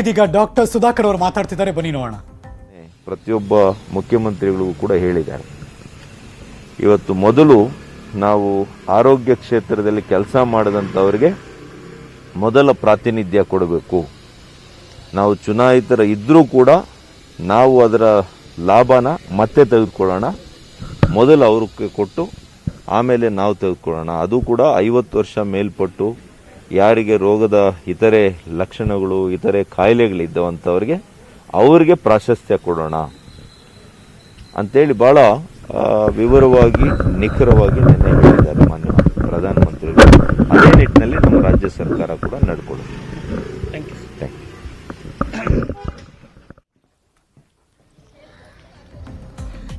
ಇದೀಗ ಡಾಕ್ಟರ್ ಸುಧಾಕರ್ ಅವರು ಮಾತಾಡ್ತಿದ್ದಾರೆ, ಬನ್ನಿ ನೋಡೋಣ. ಪ್ರತಿಯೊಬ್ಬ ಮುಖ್ಯಮಂತ್ರಿಗಳಿಗೂ ಕೂಡ ಹೇಳಿದ್ದಾರೆ, ಇವತ್ತು ಮೊದಲು ನಾವು ಆರೋಗ್ಯ ಕ್ಷೇತ್ರದಲ್ಲಿ ಕೆಲಸ ಮಾಡಿದಂಥವರಿಗೆ ಮೊದಲ ಪ್ರಾತಿನಿಧ್ಯ ಕೊಡಬೇಕು. ನಾವು ಚುನಾಯಿತರ ಇದ್ದರೂ ಕೂಡ ನಾವು ಅದರ ಲಾಭನ ಮತ್ತೆ ತೆಗೆದುಕೊಳ್ಳೋಣ, ಮೊದಲು ಅವ್ರಿಗೆ ಕೊಟ್ಟು ಆಮೇಲೆ ನಾವು ತೆಗೆದುಕೊಳ್ಳೋಣ. ಅದು ಕೂಡ 50 ವರ್ಷ ಮೇಲ್ಪಟ್ಟು ಯಾರಿಗೆ ರೋಗದ ಇತರೆ ಲಕ್ಷಣಗಳು ಇತರೆ ಕಾಯಿಲೆಗಳಿದ್ದವಂಥವ್ರಿಗೆ ಅವರಿಗೆ ಪ್ರಾಶಸ್ತ್ಯ ಕೊಡೋಣ ಅಂತೇಳಿ ಭಾಳ ವಿವರವಾಗಿ ನಿಖರವಾಗಿ ನಿನ್ನೆ ಹೇಳಿದ್ದಾರೆ ಮಾನ್ಯ ಪ್ರಧಾನಮಂತ್ರಿಗಳು. ಅದೇ ನಿಟ್ಟಿನಲ್ಲಿ ನಮ್ಮ ರಾಜ್ಯ ಸರ್ಕಾರ ಕೂಡ ನಡ್ಕೊಳ್ಳುತ್ತೆ. Thank you.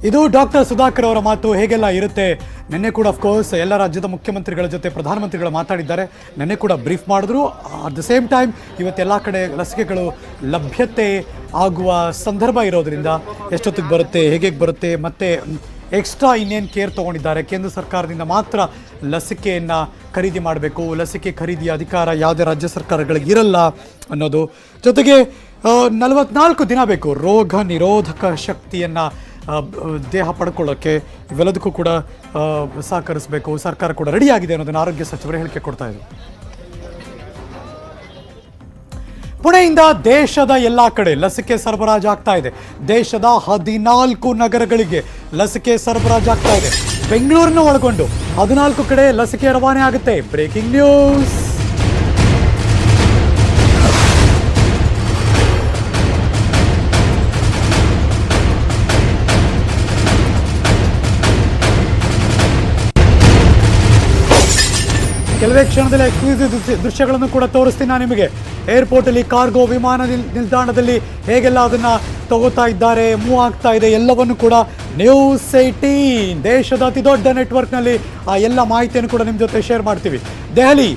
ಇದು ಡಾಕ್ಟರ್ ಸುಧಾಕರ್ ಅವರ ಮಾತು. ಹೇಗೆಲ್ಲ ಇರುತ್ತೆ, ನಿನ್ನೆ ಕೂಡ ಅಫ್ಕೋರ್ಸ್ ಎಲ್ಲ ರಾಜ್ಯದ ಮುಖ್ಯಮಂತ್ರಿಗಳ ಜೊತೆ ಪ್ರಧಾನಮಂತ್ರಿಗಳು ಮಾತಾಡಿದ್ದಾರೆ, ನಿನ್ನೆ ಕೂಡ ಬ್ರೀಫ್ ಮಾಡಿದ್ರು. ಅಟ್ ದ ಸೇಮ್ ಟೈಮ್ ಇವತ್ತೆಲ್ಲ ಕಡೆ ಲಸಿಕೆಗಳು ಲಭ್ಯತೆ ಆಗುವ ಸಂದರ್ಭ ಇರೋದ್ರಿಂದ ಎಷ್ಟೊತ್ತಿಗೆ ಬರುತ್ತೆ, ಹೇಗೆ ಬರುತ್ತೆ, ಮತ್ತು ಎಕ್ಸ್ಟ್ರಾ ಇನ್ನೇನು ಕೇರ್ ತೊಗೊಂಡಿದ್ದಾರೆ. ಕೇಂದ್ರ ಸರ್ಕಾರದಿಂದ ಮಾತ್ರ ಲಸಿಕೆಯನ್ನು ಖರೀದಿ ಮಾಡಬೇಕು, ಲಸಿಕೆ ಖರೀದಿಯ ಅಧಿಕಾರ ಯಾವುದೇ ರಾಜ್ಯ ಸರ್ಕಾರಗಳಿಗೆ ಇರಲ್ಲ ಅನ್ನೋದು. ಜೊತೆಗೆ 44 ದಿನ ಬೇಕು ರೋಗ ನಿರೋಧಕ ಶಕ್ತಿಯನ್ನು ದೇಹ ಪಡ್ಕೊಳ್ಳೋಕ್ಕೆ. ಇವೆಲ್ಲದಕ್ಕೂ ಕೂಡ ಸಹಕರಿಸಬೇಕು. ಸರ್ಕಾರ ಕೂಡ ರೆಡಿಯಾಗಿದೆ ಅನ್ನೋದನ್ನು ಆರೋಗ್ಯ ಸಚಿವರು ಹೇಳಿಕೆ ಕೊಡ್ತಾ ಇದ್ದಾರೆ. ಪುಣೆಯಿಂದ ದೇಶದ ಎಲ್ಲ ಕಡೆ ಲಸಿಕೆ ಸರಬರಾಜು ಆಗ್ತಾ ಇದೆ. ದೇಶದ 14 ನಗರಗಳಿಗೆ ಲಸಿಕೆ ಸರಬರಾಜು ಆಗ್ತಾ ಇದೆ. ಬೆಂಗಳೂರನ್ನು ಒಳಗೊಂಡು 14 ಕಡೆ ಲಸಿಕೆ ರವಾನೆ ಆಗುತ್ತೆ. Breaking news. ಕೆಲವೇ ಕ್ಷಣದಲ್ಲಿ ಎಕ್ಸ್ಕ್ಲೂಸಿವ್ ದೃಶ್ಯಗಳನ್ನು ಕೂಡ ತೋರಿಸ್ತೀನಿ ನಾನು ನಿಮಗೆ. ಏರ್ಪೋರ್ಟಲ್ಲಿ ಕಾರ್ಗೋ ವಿಮಾನ ನಿಲ್ದಾಣದಲ್ಲಿ ಹೇಗೆಲ್ಲ ಅದನ್ನು ತಗೋತಾ ಇದ್ದಾರೆ, ಮೂವ್ ಆಗ್ತಾ ಇದೆ, ಎಲ್ಲವನ್ನು ಕೂಡ ನ್ಯೂಸ್ 18 ದೇಶದ ಅತಿ ದೊಡ್ಡ ನೆಟ್ವರ್ಕ್ನಲ್ಲಿ ಆ ಎಲ್ಲ ಮಾಹಿತಿಯನ್ನು ಕೂಡ ನಿಮ್ಮ ಜೊತೆ ಶೇರ್ ಮಾಡ್ತೀವಿ. ದೆಹಲಿ,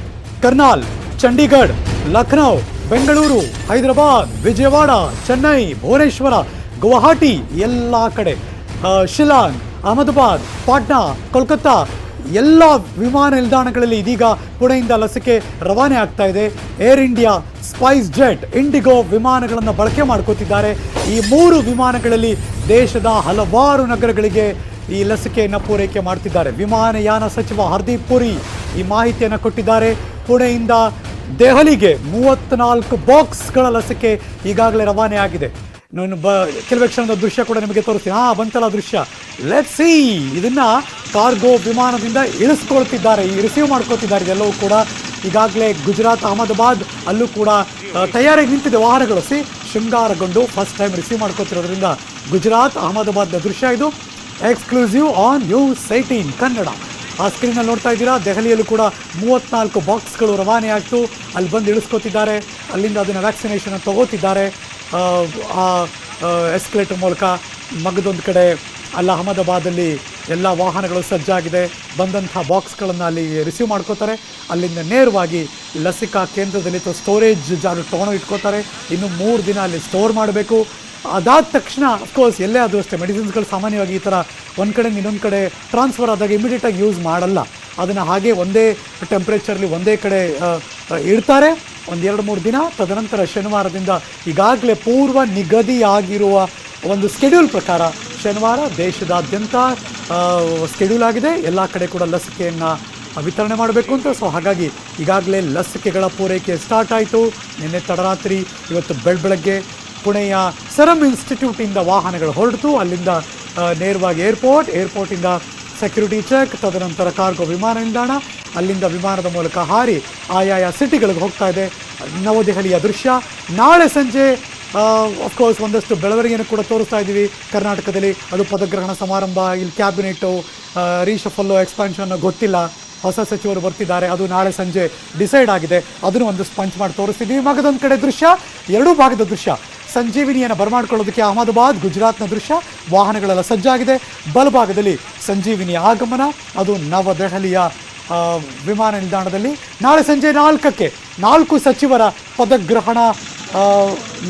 ಕರ್ನಾಲ್, ಚಂಡೀಗಢ, ಲಖನೌ, ಬೆಂಗಳೂರು, ಹೈದರಾಬಾದ್, ವಿಜಯವಾಡ, ಚೆನ್ನೈ, ಭುವನೇಶ್ವರ, ಗುವಾಹಟಿ, ಎಲ್ಲ ಕಡೆ, ಶಿಲಾಂಗ್, ಅಹಮದಾಬಾದ್, ಪಾಟ್ನಾ, ಕೋಲ್ಕತ್ತಾ, ಎಲ್ಲ ವಿಮಾನ ನಿಲ್ದಾಣಗಳಲ್ಲಿ ಇದೀಗ ಪುಣೆಯಿಂದ ಲಸಿಕೆ ರವಾನೆ ಆಗ್ತಾ ಇದೆ. Air India, Spice jet, IndiGo ವಿಮಾನಗಳನ್ನು ಬಳಕೆ ಮಾಡ್ಕೋತಿದ್ದಾರೆ. ಈ 3 ವಿಮಾನಗಳಲ್ಲಿ ದೇಶದ ಹಲವಾರು ನಗರಗಳಿಗೆ ಈ ಲಸಿಕೆಯನ್ನು ಪೂರೈಕೆ ಮಾಡ್ತಿದ್ದಾರೆ. ವಿಮಾನಯಾನ ಸಚಿವ ಹರ್ದೀಪ್ ಪುರಿ ಈ ಮಾಹಿತಿಯನ್ನು ಕೊಟ್ಟಿದ್ದಾರೆ. ಪುಣೆಯಿಂದ ದೆಹಲಿಗೆ 34 ಬಾಕ್ಸ್ಗಳ ಲಸಿಕೆ ಈಗಾಗಲೇ ರವಾನೆ ಆಗಿದೆ. ನಾನು ಕೆಲವೇ ಕ್ಷಣದ ದೃಶ್ಯ ಕೂಡ ನಿಮಗೆ ತೋರಿಸ್ತೀನಿ. ಬಂತಲ್ಲ ದೃಶ್ಯ, ಲೆಟ್ಸ್ ಸಿ. ಇದನ್ನು ಕಾರ್ಗೋ ವಿಮಾನದಿಂದ ಇಳಿಸ್ಕೊಳ್ತಿದ್ದಾರೆ, ರಿಸೀವ್ ಮಾಡ್ಕೊತಿದ್ದಾರೆ. ಇದೆಲ್ಲವೂ ಕೂಡ ಈಗಾಗಲೇ ಗುಜರಾತ್, ಅಹಮದಾಬಾದ್ ಅಲ್ಲೂ ಕೂಡ ತಯಾರಾಗಿ ನಿಂತಿದೆ ವಾಹನಗಳು. ಶೃಂಗಾರಗೊಂಡು ಫಸ್ಟ್ ಟೈಮ್ ರಿಸೀವ್ ಮಾಡ್ಕೊತಿರೋದ್ರಿಂದ ಗುಜರಾತ್, ಅಹಮದಾಬಾದ್ನ ದೃಶ್ಯ ಇದು. Exclusive on news 18 Kannada. ಆ ಸ್ಕ್ರೀನಲ್ಲಿ ನೋಡ್ತಾ ಇದ್ದೀರಾ. ದೆಹಲಿಯಲ್ಲೂ ಕೂಡ 34 ಬಾಕ್ಸ್ಗಳು ರವಾನೆ ಆಗ್ತು, ಅಲ್ಲಿ ಬಂದು ಇಳಿಸ್ಕೊತಿದ್ದಾರೆ. ಅಲ್ಲಿಂದ ಅದನ್ನು ವ್ಯಾಕ್ಸಿನೇಷನ್ ತಗೋತಿದ್ದಾರೆ. ಆ ಎಸ್ಕಲೇಟರ್ ಮೂಲಕ ಮಗದೊಂದು ಕಡೆ ಅಲ್ಲಿ ಅಹಮದಾಬಾದಲ್ಲಿ ಎಲ್ಲ ವಾಹನಗಳು ಸಜ್ಜಾಗಿದೆ. ಬಂದಂಥ ಬಾಕ್ಸ್ಗಳನ್ನು ಅಲ್ಲಿ ರಿಸೀವ್ ಮಾಡ್ಕೋತಾರೆ. ಅಲ್ಲಿಂದ ನೇರವಾಗಿ ಲಸಿಕಾ ಕೇಂದ್ರದಲ್ಲಿ ಅಥವಾ ಸ್ಟೋರೇಜ್ ಜಾಗ ತೊಗೊಂಡು ಇಟ್ಕೋತಾರೆ. ಇನ್ನು 3 ದಿನ ಅಲ್ಲಿ ಸ್ಟೋರ್ ಮಾಡಬೇಕು. ಅದಾದ ತಕ್ಷಣ ಅಫ್ಕೋರ್ಸ್ ಎಲ್ಲೇ ಆದರೂ ಅಷ್ಟೇ ಮೆಡಿಸಿನ್ಸ್ಗಳು ಸಾಮಾನ್ಯವಾಗಿ ಈ ಥರ ಒಂದು ಕಡೆ ಇನ್ನೊಂದು ಕಡೆ ಟ್ರಾನ್ಸ್ಫರ್ ಆದಾಗ ಇಮಿಡಿಯೇಟಾಗಿ ಯೂಸ್ ಮಾಡಲ್ಲ. ಅದನ್ನು ಹಾಗೆ ಒಂದೇ ಟೆಂಪ್ರೇಚರ್ಲಿ ಒಂದೇ ಕಡೆ ಇಡ್ತಾರೆ 1-2-3 ದಿನ. ತದನಂತರ ಶನಿವಾರದಿಂದ ಈಗಾಗಲೇ ಪೂರ್ವ ನಿಗದಿಯಾಗಿರುವ ಒಂದು ಸ್ಕೆಡ್ಯೂಲ್ ಪ್ರಕಾರ ಶನಿವಾರ ದೇಶದಾದ್ಯಂತ ಸ್ಕೆಡ್ಯೂಲ್ ಆಗಿದೆ. ಎಲ್ಲ ಕಡೆ ಕೂಡ ಲಸಿಕೆಯನ್ನು ವಿತರಣೆ ಮಾಡಬೇಕು ಅಂತ. ಸೊ ಹಾಗಾಗಿ ಈಗಾಗಲೇ ಲಸಿಕೆಗಳ ಪೂರೈಕೆ ಸ್ಟಾರ್ಟ್ ಆಯಿತು. ನಿನ್ನೆ ತಡರಾತ್ರಿ, ಇವತ್ತು ಬೆಳಗ್ಗೆ ಪುಣೆಯ ಸೆರಮ್ ಇನ್ಸ್ಟಿಟ್ಯೂಟಿಂದ ವಾಹನಗಳು ಹೊರಟಿತು. ಅಲ್ಲಿಂದ ನೇರವಾಗಿ ಏರ್ಪೋರ್ಟಿಂದ ಸೆಕ್ಯೂರಿಟಿ ಚೆಕ್, ತದನಂತರ ಕಾರ್ಗೋ ವಿಮಾನ ನಿಲ್ದಾಣ, ಅಲ್ಲಿಂದ ವಿಮಾನದ ಮೂಲಕ ಹಾರಿ ಆಯಾಯ ಸಿಟಿಗಳಿಗೆ ಹೋಗ್ತಾ ಇದೆ. ನವದೆಹಲಿಯ ದೃಶ್ಯ. ನಾಳೆ ಸಂಜೆ ಅಫ್ಕೋರ್ಸ್ ಒಂದಷ್ಟು ಬೆಳವಣಿಗೆಯನ್ನು ಕೂಡ ತೋರಿಸ್ತಾ ಇದ್ದೀವಿ ಕರ್ನಾಟಕದಲ್ಲಿ. ಅದು ಪದಗ್ರಹಣ ಸಮಾರಂಭ, ಇಲ್ಲಿ ಕ್ಯಾಬಿನೆಟ್ಟು ರೀಶಫಲ್ಲು, ಎಕ್ಸ್ಪಾನ್ಷನ್ ಗೊತ್ತಿಲ್ಲ. ಹೊಸ ಸಚಿವರು ಬರ್ತಿದ್ದಾರೆ, ಅದು ನಾಳೆ ಸಂಜೆ ಡಿಸೈಡ್ ಆಗಿದೆ. ಅದನ್ನು ಒಂದು ಸ್ಪಂಚ್ ಮಾಡಿ ತೋರಿಸ್ತಿದ್ದೀವಿ. ಮಗದೊಂದು ಕಡೆ ದೃಶ್ಯ, ಎರಡೂ ಭಾಗದ ದೃಶ್ಯ. ಸಂಜೀವಿನಿಯನ್ನು ಬರಮಾಡ್ಕೊಳ್ಳೋದಕ್ಕೆ ಅಹಮದಾಬಾದ್, ಗುಜರಾತ್ನ ದೃಶ್ಯ. ವಾಹನಗಳೆಲ್ಲ ಸಜ್ಜಾಗಿದೆ. ಬಲಭಾಗದಲ್ಲಿ ಸಂಜೀವಿನಿಯ ಆಗಮನ, ಅದು ನವದೆಹಲಿಯ ವಿಮಾನ ನಿಲ್ದಾಣದಲ್ಲಿ. ನಾಳೆ ಸಂಜೆ 4ಕ್ಕೆ 4 ಸಚಿವರ ಪದಗ್ರಹಣ.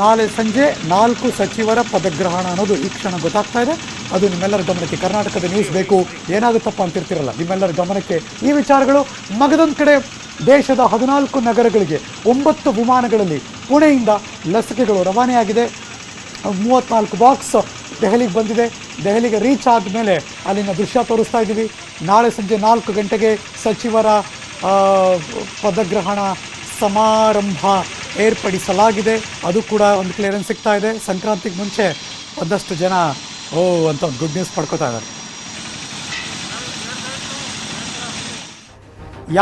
ನಾಳೆ ಸಂಜೆ 4 ಸಚಿವರ ಪದಗ್ರಹಣ ಅನ್ನೋದು ಈ ಕ್ಷಣ ಗೊತ್ತಾಗ್ತಾ ಇದೆ. ಅದು ನಿಮ್ಮೆಲ್ಲರ ಗಮನಕ್ಕೆ. ಕರ್ನಾಟಕದ ನ್ಯೂಸ್ ಬೇಕು, ಏನಾಗುತ್ತಪ್ಪ ಅಂತಿರ್ತಿರಲ್ಲ, ನಿಮ್ಮೆಲ್ಲರ ಗಮನಕ್ಕೆ ಈ ವಿಚಾರಗಳು. ಮಗದೊಂದು ಕಡೆ ದೇಶದ 14 ನಗರಗಳಿಗೆ 9 ವಿಮಾನಗಳಲ್ಲಿ ಪುಣೆಯಿಂದ ಲಸಿಕೆಗಳು ರವಾನೆಯಾಗಿದೆ. 34 ಬಾಕ್ಸ್ ದೆಹಲಿಗೆ ಬಂದಿದೆ. ದೆಹಲಿಗೆ ರೀಚ್ ಆದಮೇಲೆ ಅಲ್ಲಿನ ದೃಶ್ಯ ತೋರಿಸ್ತಾ ಇದ್ದೀವಿ. ನಾಳೆ ಸಂಜೆ 4 ಗಂಟೆಗೆ ಸಚಿವರ ಪದಗ್ರಹಣ ಸಮಾರಂಭ ಏರ್ಪಡಿಸಲಾಗಿದೆ. ಅದು ಕೂಡ ಒಂದು ಕ್ಲಿಯರೆನ್ಸ್ ಸಿಗ್ತಾ ಇದೆ. ಸಂಕ್ರಾಂತಿಗೆ ಮುಂಚೆ ಒಂದಷ್ಟು ಜನ ಅಂತ ಒಂದು ಗುಡ್ ನ್ಯೂಸ್ ಪಡ್ಕೋತಾ ಇದ್ದಾರೆ.